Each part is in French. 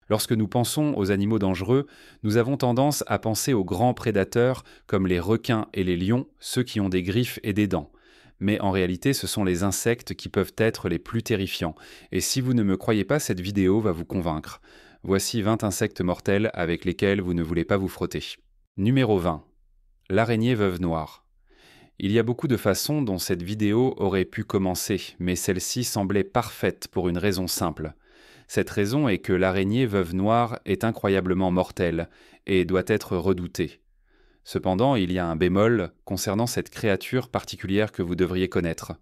Lorsque nous pensons aux animaux dangereux, nous avons tendance à penser aux grands prédateurs comme les requins et les lions, ceux qui ont des griffes et des dents. Mais en réalité, ce sont les insectes qui peuvent être les plus terrifiants. Et si vous ne me croyez pas, cette vidéo va vous convaincre. Voici 20 insectes mortels avec lesquels vous ne voulez pas vous frotter. Numéro 20. L'araignée veuve noire. Il y a beaucoup de façons dont cette vidéo aurait pu commencer, mais celle-ci semblait parfaite pour une raison simple. Cette raison est que l'araignée veuve noire est incroyablement mortelle et doit être redoutée. Cependant, il y a un bémol concernant cette créature particulière que vous devriez connaître.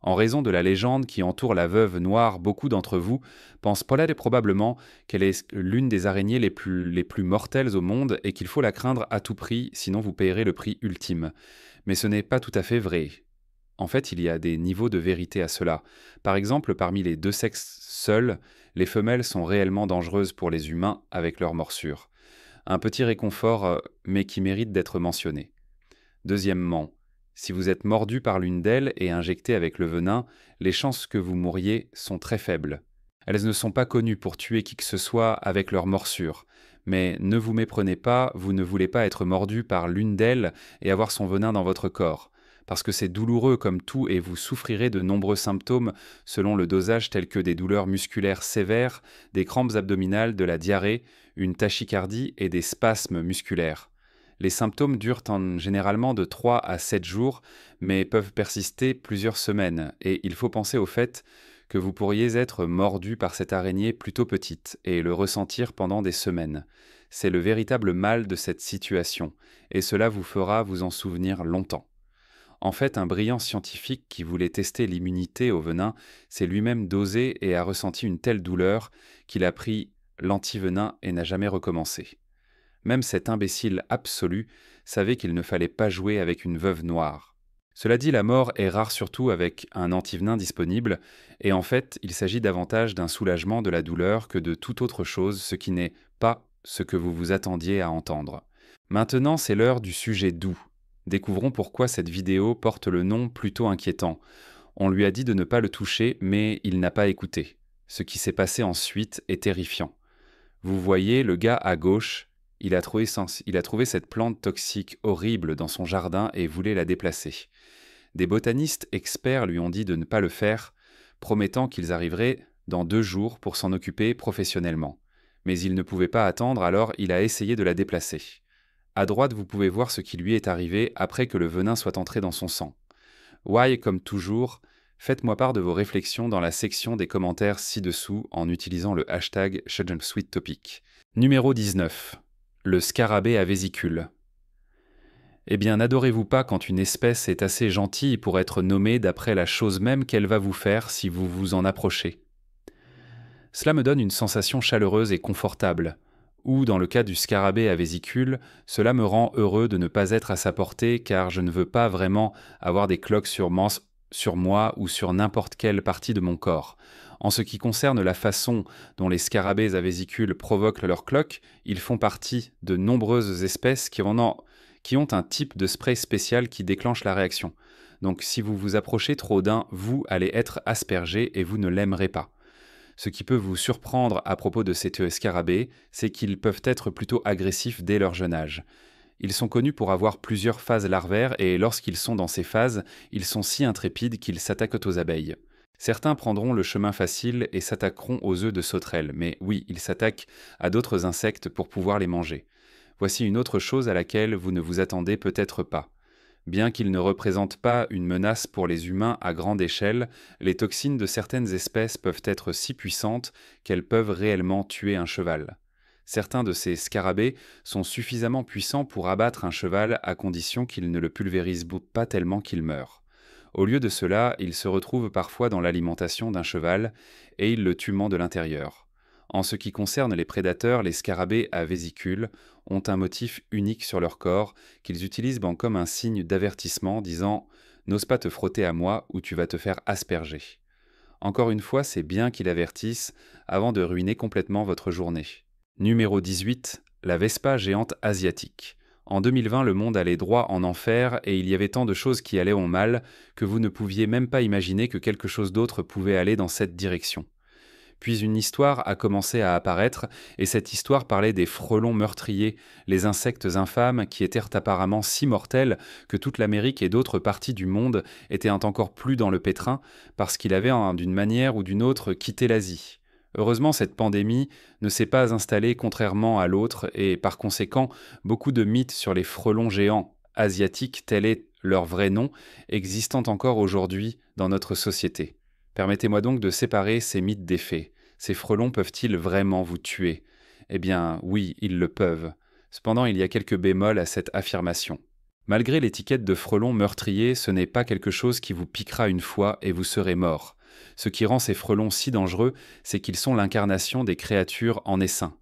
En raison de la légende qui entoure la veuve noire, beaucoup d'entre vous pensent probablement qu'elle est l'une des araignées les plus mortelles au monde et qu'il faut la craindre à tout prix, sinon vous payerez le prix ultime. Mais ce n'est pas tout à fait vrai. En fait, il y a des niveaux de vérité à cela. Par exemple, parmi les deux sexes seuls, les femelles sont réellement dangereuses pour les humains avec leurs morsures. Un petit réconfort, mais qui mérite d'être mentionné. Deuxièmement, si vous êtes mordu par l'une d'elles et injecté avec le venin, les chances que vous mouriez sont très faibles. Elles ne sont pas connues pour tuer qui que ce soit avec leurs morsures. Mais ne vous méprenez pas, vous ne voulez pas être mordu par l'une d'elles et avoir son venin dans votre corps. Parce que c'est douloureux comme tout et vous souffrirez de nombreux symptômes selon le dosage tels que des douleurs musculaires sévères, des crampes abdominales, de la diarrhée, une tachycardie et des spasmes musculaires. Les symptômes durent généralement de 3 à 7 jours, mais peuvent persister plusieurs semaines, et il faut penser au fait que vous pourriez être mordu par cette araignée plutôt petite et le ressentir pendant des semaines. C'est le véritable mal de cette situation, et cela vous fera vous en souvenir longtemps. En fait, un brillant scientifique qui voulait tester l'immunité au venin s'est lui-même dosé et a ressenti une telle douleur qu'il a pris l'antivenin et n'a jamais recommencé. Même cet imbécile absolu savait qu'il ne fallait pas jouer avec une veuve noire. Cela dit, la mort est rare surtout avec un antivenin disponible, et en fait, il s'agit davantage d'un soulagement de la douleur que de toute autre chose, ce qui n'est pas ce que vous vous attendiez à entendre. Maintenant, c'est l'heure du sujet doux. Découvrons pourquoi cette vidéo porte le nom plutôt inquiétant. On lui a dit de ne pas le toucher, mais il n'a pas écouté. Ce qui s'est passé ensuite est terrifiant. Vous voyez le gars à gauche, il a trouvé cette plante toxique horrible dans son jardin et voulait la déplacer. Des botanistes experts lui ont dit de ne pas le faire, promettant qu'ils arriveraient dans 2 jours pour s'en occuper professionnellement. Mais il ne pouvait pas attendre, alors il a essayé de la déplacer. À droite, vous pouvez voir ce qui lui est arrivé après que le venin soit entré dans son sang. Why, comme toujours, faites-moi part de vos réflexions dans la section des commentaires ci-dessous en utilisant le hashtag #ShadowSweetTopic. Numéro 19. Le scarabée à vésicule. Eh bien, n'adorez-vous pas quand une espèce est assez gentille pour être nommée d'après la chose même qu'elle va vous faire si vous vous en approchez? Cela me donne une sensation chaleureuse et confortable. Ou, dans le cas du scarabée à vésicule, cela me rend heureux de ne pas être à sa portée car je ne veux pas vraiment avoir des cloques sur moi ou sur n'importe quelle partie de mon corps. En ce qui concerne la façon dont les scarabées à vésicule provoquent leurs cloques, ils font partie de nombreuses espèces qui ont un type de spray spécial qui déclenche la réaction. Donc si vous vous approchez trop d'un, vous allez être aspergé et vous ne l'aimerez pas. Ce qui peut vous surprendre à propos de ces scarabées, c'est qu'ils peuvent être plutôt agressifs dès leur jeune âge. Ils sont connus pour avoir plusieurs phases larvaires et lorsqu'ils sont dans ces phases, ils sont si intrépides qu'ils s'attaquent aux abeilles. Certains prendront le chemin facile et s'attaqueront aux œufs de sauterelles, mais oui, ils s'attaquent à d'autres insectes pour pouvoir les manger. Voici une autre chose à laquelle vous ne vous attendez peut-être pas. Bien qu'ils ne représentent pas une menace pour les humains à grande échelle, les toxines de certaines espèces peuvent être si puissantes qu'elles peuvent réellement tuer un cheval. Certains de ces scarabées sont suffisamment puissants pour abattre un cheval à condition qu'il ne le pulvérise pas tellement qu'il meure. Au lieu de cela, ils se retrouvent parfois dans l'alimentation d'un cheval et ils le tuent de l'intérieur. En ce qui concerne les prédateurs, les scarabées à vésicule ont un motif unique sur leur corps qu'ils utilisent comme un signe d'avertissement disant « N'ose pas te frotter à moi ou tu vas te faire asperger ». Encore une fois, c'est bien qu'ils avertissent avant de ruiner complètement votre journée. Numéro 18. La Vespa géante asiatique. En 2020, le monde allait droit en enfer et il y avait tant de choses qui allaient mal que vous ne pouviez même pas imaginer que quelque chose d'autre pouvait aller dans cette direction. Puis une histoire a commencé à apparaître, et cette histoire parlait des frelons meurtriers, les insectes infâmes qui étaient apparemment si mortels que toute l'Amérique et d'autres parties du monde étaient encore plus dans le pétrin, parce qu'il avait d'une manière ou d'une autre quitté l'Asie. Heureusement, cette pandémie ne s'est pas installée contrairement à l'autre, et par conséquent, beaucoup de mythes sur les frelons géants asiatiques, tel est leur vrai nom, existant encore aujourd'hui dans notre société. Permettez-moi donc de séparer ces mythes des faits. Ces frelons peuvent-ils vraiment vous tuer? Eh bien, oui, ils le peuvent. Cependant, il y a quelques bémols à cette affirmation. Malgré l'étiquette de frelon meurtrier, ce n'est pas quelque chose qui vous piquera une fois et vous serez mort. Ce qui rend ces frelons si dangereux, c'est qu'ils sont l'incarnation des créatures en essaim.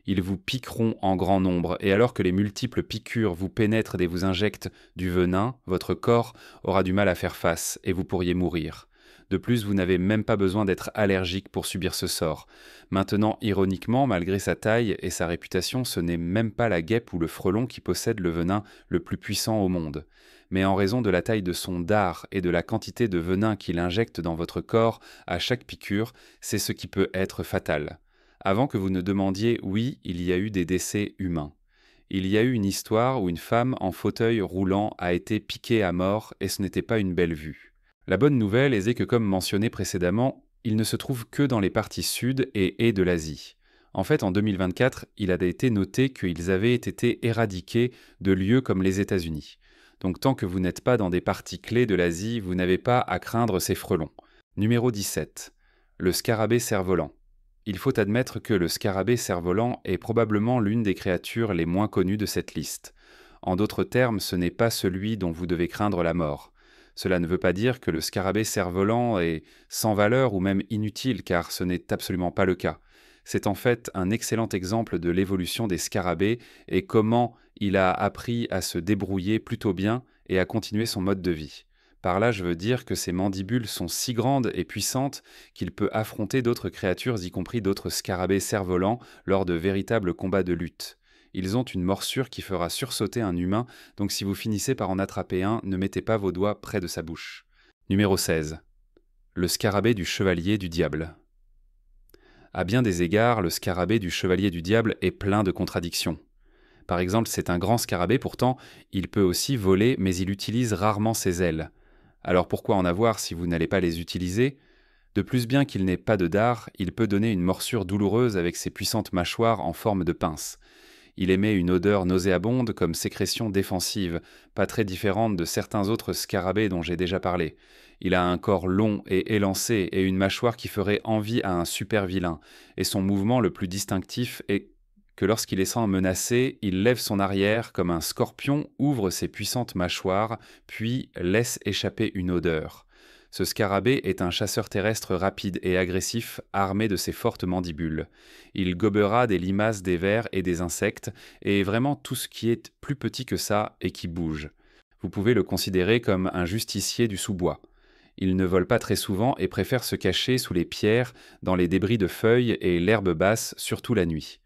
Ils vous piqueront en grand nombre, et alors que les multiples piqûres vous pénètrent et vous injectent du venin, votre corps aura du mal à faire face, et vous pourriez mourir. De plus, vous n'avez même pas besoin d'être allergique pour subir ce sort. Maintenant, ironiquement, malgré sa taille et sa réputation, ce n'est même pas la guêpe ou le frelon qui possède le venin le plus puissant au monde. Mais en raison de la taille de son dard et de la quantité de venin qu'il injecte dans votre corps à chaque piqûre, c'est ce qui peut être fatal. Avant que vous ne demandiez, oui, il y a eu des décès humains. Il y a eu une histoire où une femme en fauteuil roulant a été piquée à mort et ce n'était pas une belle vue. La bonne nouvelle est que, comme mentionné précédemment, il ne se trouve que dans les parties sud et de l'Asie. En fait, en 2024, il a été noté qu'ils avaient été éradiqués de lieux comme les États-Unis. Donc tant que vous n'êtes pas dans des parties clés de l'Asie, vous n'avez pas à craindre ces frelons. Numéro 17. Le scarabée cerf-volant. Il faut admettre que le scarabée cerf-volant est probablement l'une des créatures les moins connues de cette liste. En d'autres termes, ce n'est pas celui dont vous devez craindre la mort. Cela ne veut pas dire que le scarabée cerf-volant est sans valeur ou même inutile, car ce n'est absolument pas le cas. C'est en fait un excellent exemple de l'évolution des scarabées et comment il a appris à se débrouiller plutôt bien et à continuer son mode de vie. Par là, je veux dire que ses mandibules sont si grandes et puissantes qu'il peut affronter d'autres créatures, y compris d'autres scarabées cerfs-volants, lors de véritables combats de lutte. Ils ont une morsure qui fera sursauter un humain, donc si vous finissez par en attraper un, ne mettez pas vos doigts près de sa bouche. Numéro 16. Le scarabée du chevalier du diable. À bien des égards, le scarabée du chevalier du diable est plein de contradictions. Par exemple, c'est un grand scarabée, pourtant, il peut aussi voler, mais il utilise rarement ses ailes. Alors pourquoi en avoir si vous n'allez pas les utiliser ? De plus, bien qu'il n'ait pas de dard, il peut donner une morsure douloureuse avec ses puissantes mâchoires en forme de pince. Il émet une odeur nauséabonde comme sécrétion défensive, pas très différente de certains autres scarabées dont j'ai déjà parlé. Il a un corps long et élancé et une mâchoire qui ferait envie à un super vilain, et son mouvement le plus distinctif est que lorsqu'il est sent menacé, il lève son arrière comme un scorpion, ouvre ses puissantes mâchoires, puis laisse échapper une odeur. Ce scarabée est un chasseur terrestre rapide et agressif, armé de ses fortes mandibules. Il gobera des limaces, des vers et des insectes, et vraiment tout ce qui est plus petit que ça et qui bouge. Vous pouvez le considérer comme un justicier du sous-bois. Il ne vole pas très souvent et préfère se cacher sous les pierres, dans les débris de feuilles et l'herbe basse, surtout la nuit.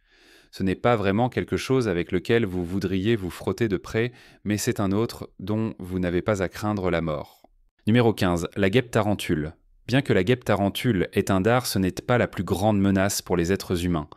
Ce n'est pas vraiment quelque chose avec lequel vous voudriez vous frotter de près, mais c'est un autre dont vous n'avez pas à craindre la mort. Numéro 15. La guêpe tarentule. Bien que la guêpe tarentule ait un dard, ce n'est pas la plus grande menace pour les êtres humains.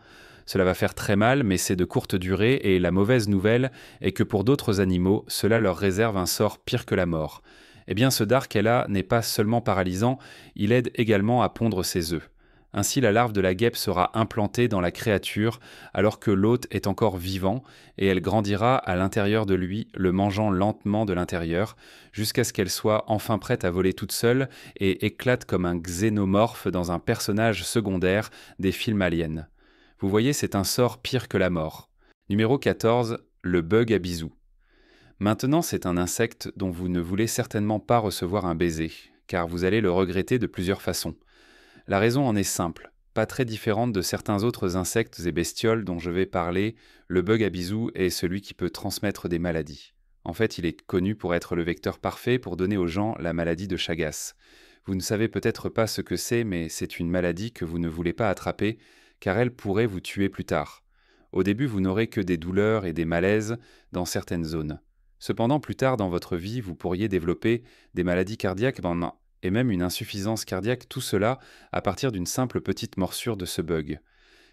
Cela va faire très mal, mais c'est de courte durée, et la mauvaise nouvelle est que pour d'autres animaux, cela leur réserve un sort pire que la mort. Eh bien, ce dard qu'elle a n'est pas seulement paralysant, il aide également à pondre ses œufs. Ainsi, la larve de la guêpe sera implantée dans la créature alors que l'hôte est encore vivant et elle grandira à l'intérieur de lui, le mangeant lentement de l'intérieur, jusqu'à ce qu'elle soit enfin prête à voler toute seule et éclate comme un xénomorphe dans un personnage secondaire des films aliens. Vous voyez, c'est un sort pire que la mort. Numéro 14. Le bug à bisous. Maintenant, c'est un insecte dont vous ne voulez certainement pas recevoir un baiser, car vous allez le regretter de plusieurs façons. La raison en est simple, pas très différente de certains autres insectes et bestioles dont je vais parler, le bug à bisous est celui qui peut transmettre des maladies. En fait, il est connu pour être le vecteur parfait pour donner aux gens la maladie de Chagas. Vous ne savez peut-être pas ce que c'est, mais c'est une maladie que vous ne voulez pas attraper, car elle pourrait vous tuer plus tard. Au début, vous n'aurez que des douleurs et des malaises dans certaines zones. Cependant, plus tard dans votre vie, vous pourriez développer des maladies cardiaques et même une insuffisance cardiaque, tout cela à partir d'une simple petite morsure de ce bug.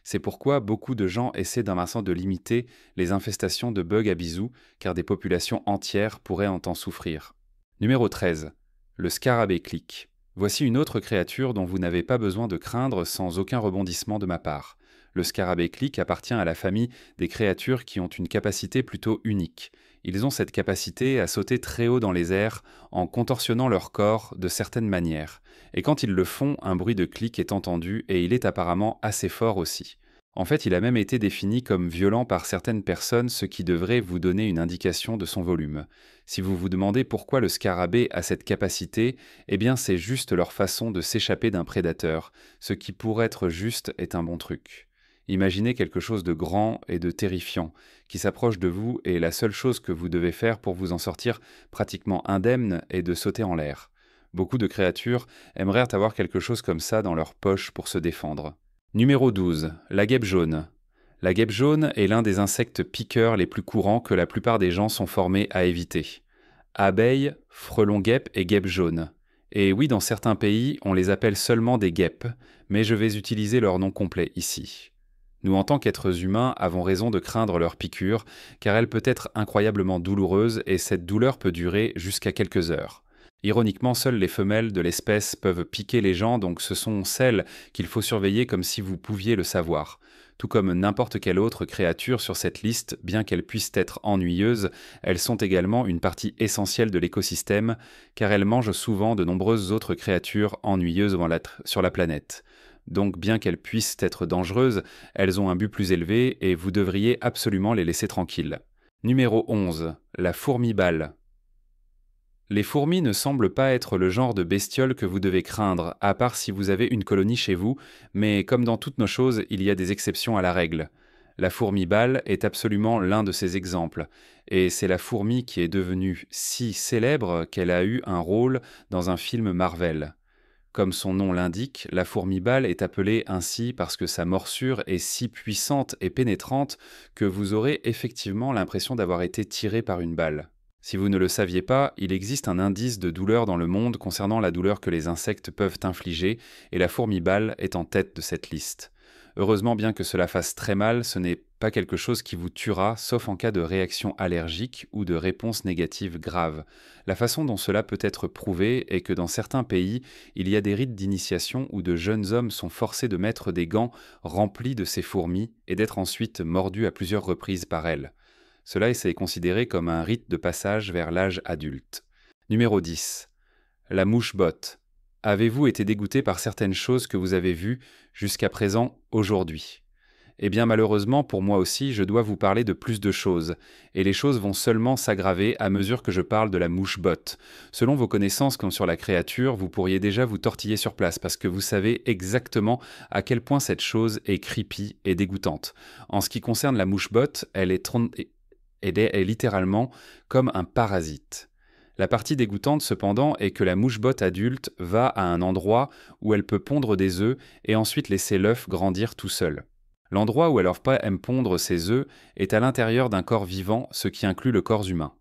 C'est pourquoi beaucoup de gens essaient d'un instant de limiter les infestations de bugs à bisous, car des populations entières pourraient en souffrir. Numéro 13. Le scarabée clique. Voici une autre créature dont vous n'avez pas besoin de craindre sans aucun rebondissement de ma part. Le scarabée clique appartient à la famille des créatures qui ont une capacité plutôt unique. Ils ont cette capacité à sauter très haut dans les airs en contorsionnant leur corps de certaines manières. Et quand ils le font, un bruit de clic est entendu et il est apparemment assez fort aussi. En fait, il a même été défini comme violent par certaines personnes, ce qui devrait vous donner une indication de son volume. Si vous vous demandez pourquoi le scarabée a cette capacité, eh bien c'est juste leur façon de s'échapper d'un prédateur. Ce qui pour être juste est un bon truc. Imaginez quelque chose de grand et de terrifiant qui s'approche de vous et la seule chose que vous devez faire pour vous en sortir pratiquement indemne est de sauter en l'air. Beaucoup de créatures aimeraient avoir quelque chose comme ça dans leur poche pour se défendre. Numéro 12. La guêpe jaune. La guêpe jaune est l'un des insectes piqueurs les plus courants que la plupart des gens sont formés à éviter. Abeilles, frelons-guêpes et guêpes jaunes. Et oui, dans certains pays, on les appelle seulement des guêpes, mais je vais utiliser leur nom complet ici. Nous, en tant qu'êtres humains, avons raison de craindre leur piqûre, car elle peut être incroyablement douloureuse et cette douleur peut durer jusqu'à quelques heures. Ironiquement, seules les femelles de l'espèce peuvent piquer les gens, donc ce sont celles qu'il faut surveiller comme si vous pouviez le savoir. Tout comme n'importe quelle autre créature sur cette liste, bien qu'elles puissent être ennuyeuses, elles sont également une partie essentielle de l'écosystème, car elles mangent souvent de nombreuses autres créatures ennuyeuses sur la planète. Donc bien qu'elles puissent être dangereuses, elles ont un but plus élevé et vous devriez absolument les laisser tranquilles. Numéro 11. La fourmi-balle. Les fourmis ne semblent pas être le genre de bestioles que vous devez craindre, à part si vous avez une colonie chez vous, mais comme dans toutes nos choses, il y a des exceptions à la règle. La fourmi-balle est absolument l'un de ces exemples, et c'est la fourmi qui est devenue si célèbre qu'elle a eu un rôle dans un film Marvel. Comme son nom l'indique, la fourmi-balle est appelée ainsi parce que sa morsure est si puissante et pénétrante que vous aurez effectivement l'impression d'avoir été tiré par une balle. Si vous ne le saviez pas, il existe un indice de douleur dans le monde concernant la douleur que les insectes peuvent infliger, et la fourmi-balle est en tête de cette liste. Heureusement, bien que cela fasse très mal, ce n'est pas quelque chose qui vous tuera, sauf en cas de réaction allergique ou de réponse négative grave. La façon dont cela peut être prouvé est que dans certains pays, il y a des rites d'initiation où de jeunes hommes sont forcés de mettre des gants remplis de ces fourmis et d'être ensuite mordus à plusieurs reprises par elles. Cela est considéré comme un rite de passage vers l'âge adulte. Numéro 10. La mouche-botte. Avez-vous été dégoûté par certaines choses que vous avez vues jusqu'à présent, aujourd'hui ? Eh bien malheureusement, pour moi aussi, je dois vous parler de plus de choses, et les choses vont seulement s'aggraver à mesure que je parle de la mouche-botte. Selon vos connaissances comme sur la créature, vous pourriez déjà vous tortiller sur place, parce que vous savez exactement à quel point cette chose est creepy et dégoûtante. En ce qui concerne la mouche-botte, elle est littéralement comme un parasite. La partie dégoûtante cependant est que la mouche-botte adulte va à un endroit où elle peut pondre des œufs et ensuite laisser l'œuf grandir tout seul. L'endroit où elle aime pondre ses œufs est à l'intérieur d'un corps vivant, ce qui inclut le corps humain.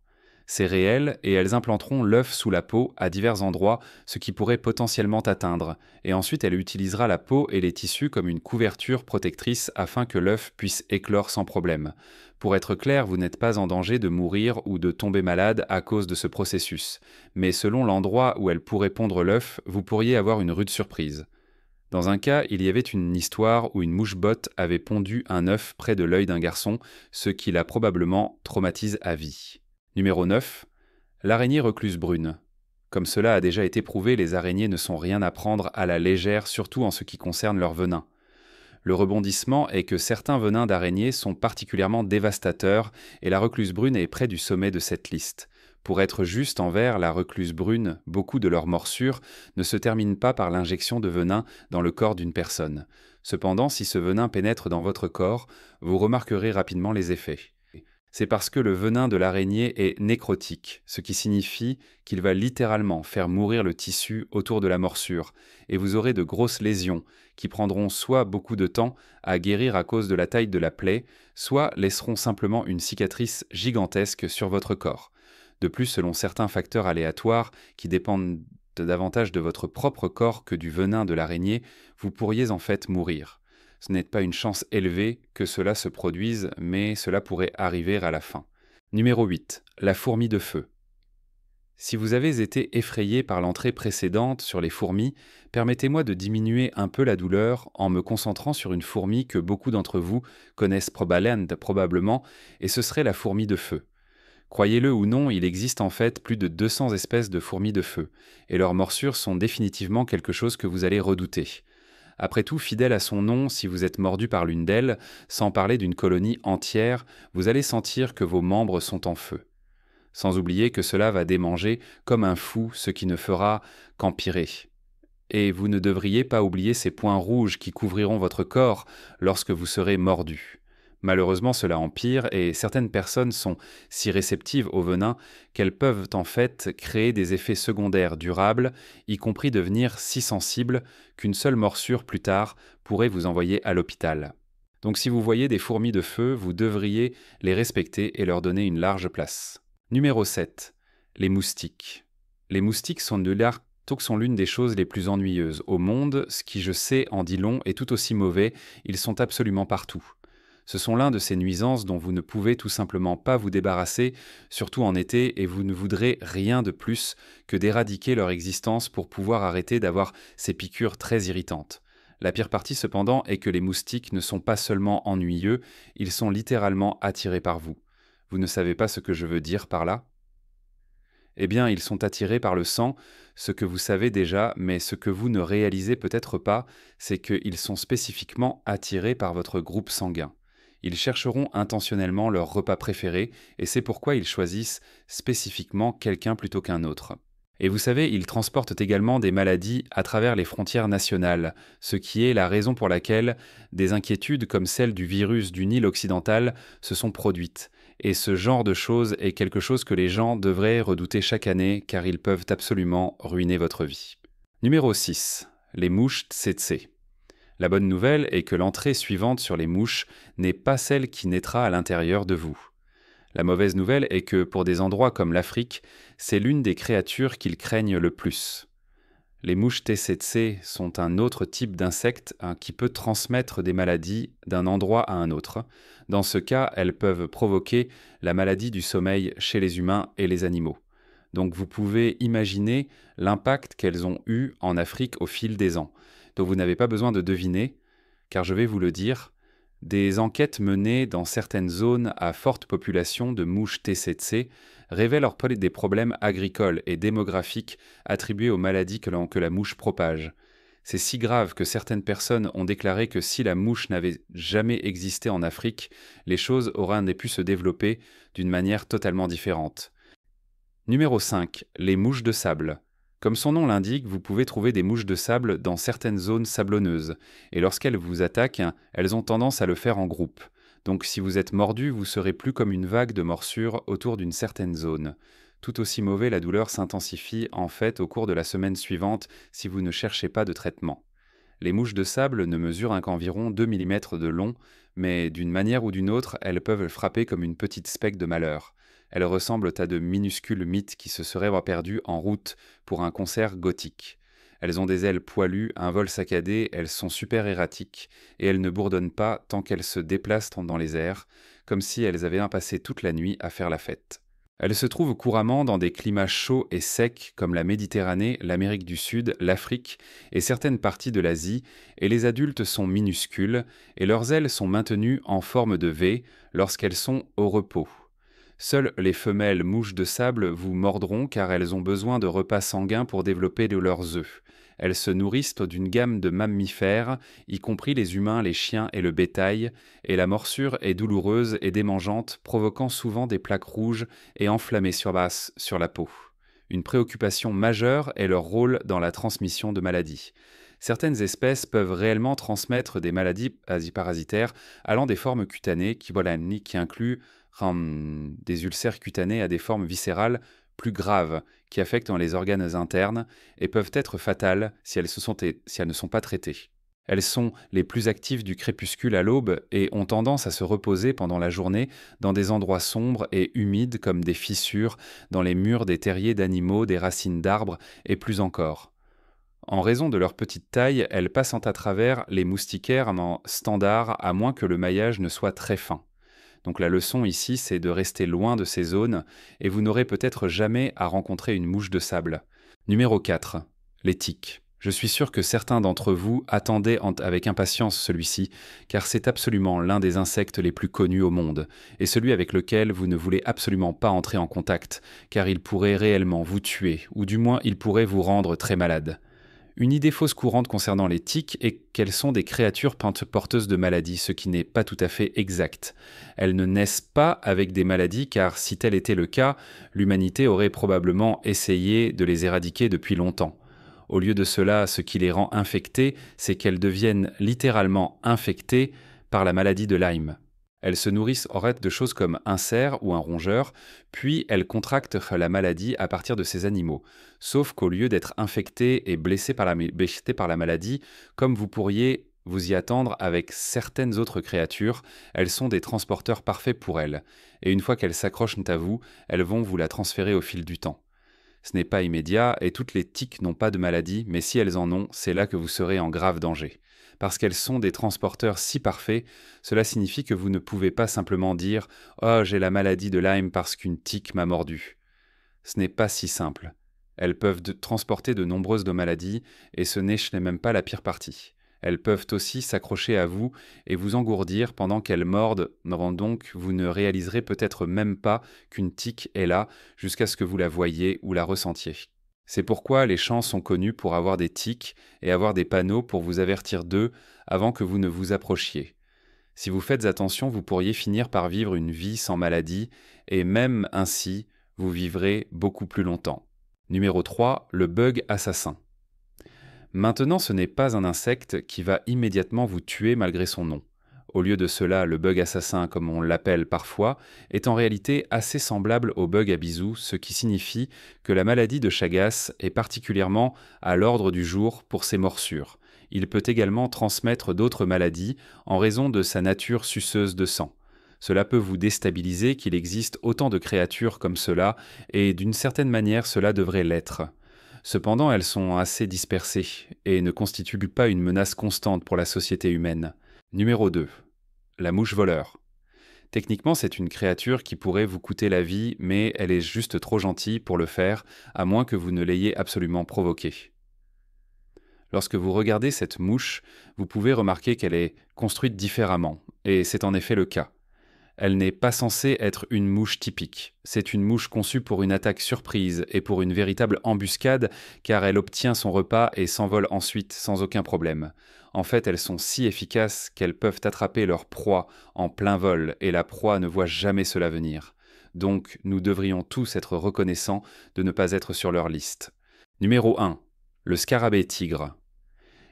C'est réel et elles implanteront l'œuf sous la peau à divers endroits, ce qui pourrait potentiellement t'atteindre, et ensuite elle utilisera la peau et les tissus comme une couverture protectrice afin que l'œuf puisse éclore sans problème. Pour être clair, vous n'êtes pas en danger de mourir ou de tomber malade à cause de ce processus, mais selon l'endroit où elle pourrait pondre l'œuf, vous pourriez avoir une rude surprise. Dans un cas, il y avait une histoire où une mouche-botte avait pondu un œuf près de l'œil d'un garçon, ce qui l'a probablement traumatisé à vie. Numéro 9. L'araignée recluse brune. Comme cela a déjà été prouvé, les araignées ne sont rien à prendre à la légère, surtout en ce qui concerne leur venin. Le rebondissement est que certains venins d'araignées sont particulièrement dévastateurs et la recluse brune est près du sommet de cette liste. Pour être juste envers la recluse brune, beaucoup de leurs morsures ne se terminent pas par l'injection de venin dans le corps d'une personne. Cependant, si ce venin pénètre dans votre corps, vous remarquerez rapidement les effets. C'est parce que le venin de l'araignée est nécrotique, ce qui signifie qu'il va littéralement faire mourir le tissu autour de la morsure, et vous aurez de grosses lésions qui prendront soit beaucoup de temps à guérir à cause de la taille de la plaie, soit laisseront simplement une cicatrice gigantesque sur votre corps. De plus, selon certains facteurs aléatoires qui dépendent davantage de votre propre corps que du venin de l'araignée, vous pourriez en fait mourir. Ce n'est pas une chance élevée que cela se produise, mais cela pourrait arriver à la fin. Numéro 8. La fourmi de feu. Si vous avez été effrayé par l'entrée précédente sur les fourmis, permettez-moi de diminuer un peu la douleur en me concentrant sur une fourmi que beaucoup d'entre vous connaissent probablement, et ce serait la fourmi de feu. Croyez-le ou non, il existe en fait plus de 200 espèces de fourmis de feu, et leurs morsures sont définitivement quelque chose que vous allez redouter. Après tout, fidèle à son nom, si vous êtes mordu par l'une d'elles, sans parler d'une colonie entière, vous allez sentir que vos membres sont en feu. Sans oublier que cela va démanger comme un fou, ce qui ne fera qu'empirer. Et vous ne devriez pas oublier ces points rouges qui couvriront votre corps lorsque vous serez mordu. Malheureusement, cela empire et certaines personnes sont si réceptives au venin qu'elles peuvent en fait créer des effets secondaires durables, y compris devenir si sensibles qu'une seule morsure plus tard pourrait vous envoyer à l'hôpital. Donc si vous voyez des fourmis de feu, vous devriez les respecter et leur donner une large place. Numéro 7. Les moustiques. Les moustiques sont l'une des choses les plus ennuyeuses au monde, ce qui je sais en dit long est tout aussi mauvais, ils sont absolument partout. Ce sont l'un de ces nuisances dont vous ne pouvez tout simplement pas vous débarrasser, surtout en été, et vous ne voudrez rien de plus que d'éradiquer leur existence pour pouvoir arrêter d'avoir ces piqûres très irritantes. La pire partie cependant est que les moustiques ne sont pas seulement ennuyeux, ils sont littéralement attirés par vous. Vous ne savez pas ce que je veux dire par là ? Eh bien, ils sont attirés par le sang, ce que vous savez déjà, mais ce que vous ne réalisez peut-être pas, c'est qu'ils sont spécifiquement attirés par votre groupe sanguin. Ils chercheront intentionnellement leur repas préféré, et c'est pourquoi ils choisissent spécifiquement quelqu'un plutôt qu'un autre. Et vous savez, ils transportent également des maladies à travers les frontières nationales, ce qui est la raison pour laquelle des inquiétudes comme celle du virus du Nil occidental se sont produites. Et ce genre de choses est quelque chose que les gens devraient redouter chaque année car ils peuvent absolument ruiner votre vie. Numéro 6. Les mouches tsetse. La bonne nouvelle est que l'entrée suivante sur les mouches n'est pas celle qui naîtra à l'intérieur de vous. La mauvaise nouvelle est que pour des endroits comme l'Afrique, c'est l'une des créatures qu'ils craignent le plus. Les mouches tsetse sont un autre type d'insecte qui peut transmettre des maladies d'un endroit à un autre. Dans ce cas, elles peuvent provoquer la maladie du sommeil chez les humains et les animaux. Donc vous pouvez imaginer l'impact qu'elles ont eu en Afrique au fil des ans. Donc vous n'avez pas besoin de deviner, car je vais vous le dire. Des enquêtes menées dans certaines zones à forte population de mouches tsetse révèlent des problèmes agricoles et démographiques attribués aux maladies que la mouche propage. C'est si grave que certaines personnes ont déclaré que si la mouche n'avait jamais existé en Afrique, les choses auraient pu se développer d'une manière totalement différente. Numéro 5. Les mouches de sable. Comme son nom l'indique, vous pouvez trouver des mouches de sable dans certaines zones sablonneuses, et lorsqu'elles vous attaquent, elles ont tendance à le faire en groupe. Donc si vous êtes mordu, vous serez plus comme une vague de morsures autour d'une certaine zone. Tout aussi mauvais, la douleur s'intensifie en fait au cours de la semaine suivante si vous ne cherchez pas de traitement. Les mouches de sable ne mesurent qu'environ 2 mm de long, mais d'une manière ou d'une autre, elles peuvent frapper comme une petite spectre de malheur. Elles ressemblent à de minuscules mythes qui se seraient perdus en route pour un concert gothique. Elles ont des ailes poilues, un vol saccadé, elles sont super erratiques, et elles ne bourdonnent pas tant qu'elles se déplacent dans les airs, comme si elles avaient passé toute la nuit à faire la fête. Elles se trouvent couramment dans des climats chauds et secs comme la Méditerranée, l'Amérique du Sud, l'Afrique et certaines parties de l'Asie, et les adultes sont minuscules, et leurs ailes sont maintenues en forme de V lorsqu'elles sont au repos. Seules les femelles mouches de sable vous mordront car elles ont besoin de repas sanguins pour développer leurs œufs. Elles se nourrissent d'une gamme de mammifères, y compris les humains, les chiens et le bétail, et la morsure est douloureuse et démangeante, provoquant souvent des plaques rouges et enflammées sur la peau. Une préoccupation majeure est leur rôle dans la transmission de maladies. Certaines espèces peuvent réellement transmettre des maladies parasitaires allant des formes cutanées qui incluent des ulcères cutanés à des formes viscérales plus graves qui affectent les organes internes et peuvent être fatales si elles ne sont pas traitées. Elles sont les plus actives du crépuscule à l'aube et ont tendance à se reposer pendant la journée dans des endroits sombres et humides comme des fissures dans les murs des terriers d'animaux, des racines d'arbres et plus encore. En raison de leur petite taille, elles passent à travers les moustiquaires en standard à moins que le maillage ne soit très fin. Donc la leçon ici, c'est de rester loin de ces zones et vous n'aurez peut-être jamais à rencontrer une mouche de sable. Numéro 4. Les tiques. Je suis sûr que certains d'entre vous attendaient avec impatience celui-ci, car c'est absolument l'un des insectes les plus connus au monde, et celui avec lequel vous ne voulez absolument pas entrer en contact, car il pourrait réellement vous tuer, ou du moins il pourrait vous rendre très malade. Une idée fausse courante concernant les tiques est qu'elles sont des créatures porteuses de maladies, ce qui n'est pas tout à fait exact. Elles ne naissent pas avec des maladies car si tel était le cas, l'humanité aurait probablement essayé de les éradiquer depuis longtemps. Au lieu de cela, ce qui les rend infectées, c'est qu'elles deviennent littéralement infectées par la maladie de Lyme. Elles se nourrissent en fait de choses comme un cerf ou un rongeur, puis elles contractent la maladie à partir de ces animaux. Sauf qu'au lieu d'être infectées et blessées par la maladie, comme vous pourriez vous y attendre avec certaines autres créatures, elles sont des transporteurs parfaits pour elles. Et une fois qu'elles s'accrochent à vous, elles vont vous la transférer au fil du temps. Ce n'est pas immédiat et toutes les tiques n'ont pas de maladie, mais si elles en ont, c'est là que vous serez en grave danger. Parce qu'elles sont des transporteurs si parfaits, cela signifie que vous ne pouvez pas simplement dire « Oh, j'ai la maladie de Lyme parce qu'une tique m'a mordu ». Ce n'est pas si simple. Elles peuvent transporter de nombreuses maladies et ce n'est même pas la pire partie. Elles peuvent aussi s'accrocher à vous et vous engourdir pendant qu'elles mordent, donc vous ne réaliserez peut-être même pas qu'une tique est là jusqu'à ce que vous la voyiez ou la ressentiez. C'est pourquoi les champs sont connus pour avoir des tiques et avoir des panneaux pour vous avertir d'eux avant que vous ne vous approchiez. Si vous faites attention, vous pourriez finir par vivre une vie sans maladie et même ainsi, vous vivrez beaucoup plus longtemps. Numéro 3, le bug assassin. Maintenant, ce n'est pas un insecte qui va immédiatement vous tuer malgré son nom. Au lieu de cela, le bug assassin, comme on l'appelle parfois, est en réalité assez semblable au bug à bisous, ce qui signifie que la maladie de Chagas est particulièrement à l'ordre du jour pour ses morsures. Il peut également transmettre d'autres maladies en raison de sa nature suceuse de sang. Cela peut vous déstabiliser qu'il existe autant de créatures comme cela, et d'une certaine manière cela devrait l'être. Cependant, elles sont assez dispersées et ne constituent pas une menace constante pour la société humaine. Numéro 2. La mouche voleur. Techniquement, c'est une créature qui pourrait vous coûter la vie, mais elle est juste trop gentille pour le faire, à moins que vous ne l'ayez absolument provoquée. Lorsque vous regardez cette mouche, vous pouvez remarquer qu'elle est construite différemment, et c'est en effet le cas. Elle n'est pas censée être une mouche typique. C'est une mouche conçue pour une attaque surprise et pour une véritable embuscade, car elle obtient son repas et s'envole ensuite sans aucun problème. En fait, elles sont si efficaces qu'elles peuvent attraper leur proie en plein vol et la proie ne voit jamais cela venir. Donc, nous devrions tous être reconnaissants de ne pas être sur leur liste. Numéro 1. Le scarabée tigre.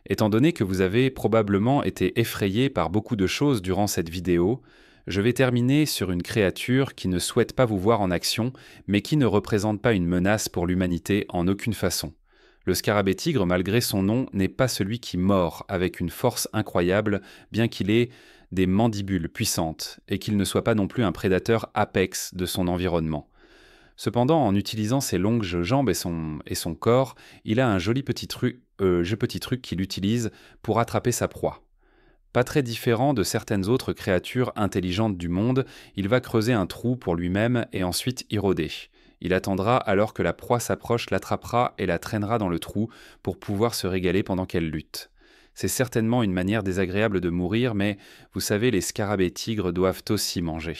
Étant donné que vous avez probablement été effrayé par beaucoup de choses durant cette vidéo, je vais terminer sur une créature qui ne souhaite pas vous voir en action, mais qui ne représente pas une menace pour l'humanité en aucune façon. Le scarabée tigre, malgré son nom, n'est pas celui qui mord avec une force incroyable, bien qu'il ait des mandibules puissantes, et qu'il ne soit pas non plus un prédateur apex de son environnement. Cependant, en utilisant ses longues jambes et son corps, il a un joli petit truc qu'il utilise pour attraper sa proie. Pas très différent de certaines autres créatures intelligentes du monde, il va creuser un trou pour lui-même et ensuite y rôder. Il attendra alors que la proie s'approche, l'attrapera et la traînera dans le trou pour pouvoir se régaler pendant qu'elle lutte. C'est certainement une manière désagréable de mourir, mais vous savez, les scarabées tigres doivent aussi manger.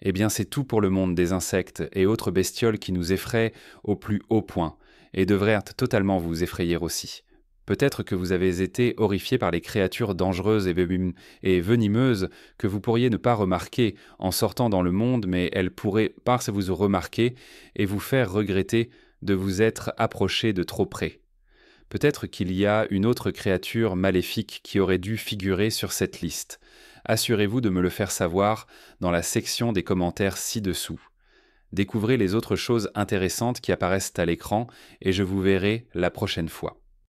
Eh bien, c'est tout pour le monde des insectes et autres bestioles qui nous effraient au plus haut point, et devraient totalement vous effrayer aussi. Peut-être que vous avez été horrifié par les créatures dangereuses et venimeuses que vous pourriez ne pas remarquer en sortant dans le monde, mais elles pourraient vous remarquer et vous faire regretter de vous être approché de trop près. Peut-être qu'il y a une autre créature maléfique qui aurait dû figurer sur cette liste. Assurez-vous de me le faire savoir dans la section des commentaires ci-dessous. Découvrez les autres choses intéressantes qui apparaissent à l'écran et je vous verrai la prochaine fois.